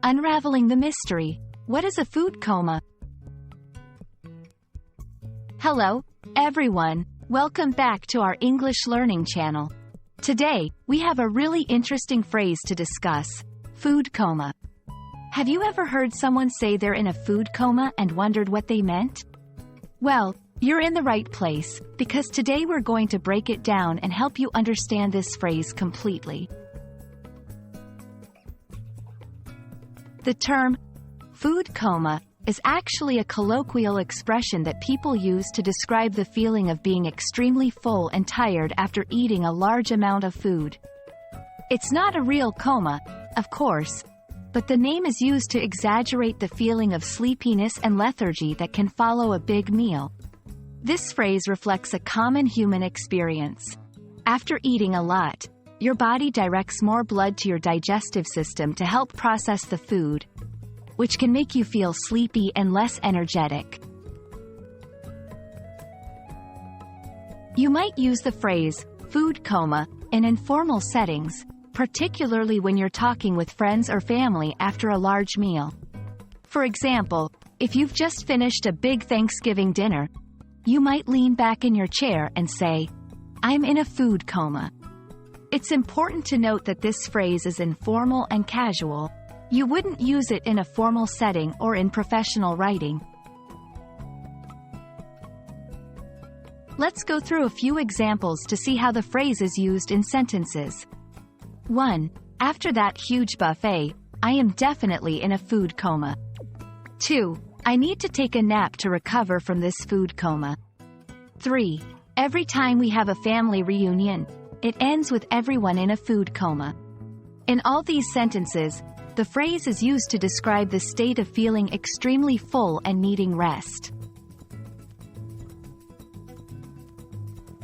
Unraveling the Mystery. What is a food coma? Hello, everyone. Welcome back to our English learning channel. Today, we have a really interesting phrase to discuss: food coma. Have you ever heard someone say they're in a food coma and wondered what they meant? Well, you're in the right place, because today we're going to break it down and help you understand this phrase completely. The term food coma is actually a colloquial expression that people use to describe the feeling of being extremely full and tired after eating a large amount of food. It's not a real coma, of course, but the name is used to exaggerate the feeling of sleepiness and lethargy that can follow a big meal. This phrase reflects a common human experience. After eating a lot, your body directs more blood to your digestive system to help process the food, which can make you feel sleepy and less energetic. You might use the phrase food coma in informal settings, particularly when you're talking with friends or family after a large meal. For example, if you've just finished a big Thanksgiving dinner, you might lean back in your chair and say, "I'm in a food coma." It's important to note that this phrase is informal and casual. You wouldn't use it in a formal setting or in professional writing. Let's go through a few examples to see how the phrase is used in sentences. 1. After that huge buffet, I am definitely in a food coma. 2. I need to take a nap to recover from this food coma. 3. Every time we have a family reunion, it ends with everyone in a food coma. In all these sentences, the phrase is used to describe the state of feeling extremely full and needing rest.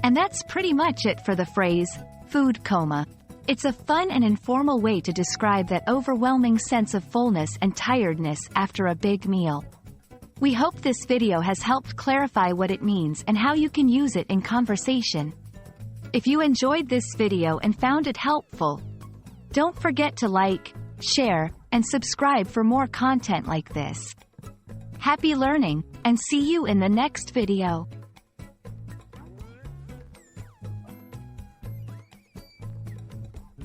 And that's pretty much it for the phrase food coma. It's a fun and informal way to describe that overwhelming sense of fullness and tiredness after a big meal. We hope this video has helped clarify what it means and how you can use it in conversation. If you enjoyed this video and found it helpful, don't forget to like, share, and subscribe for more content like this. Happy learning, and see you in the next video.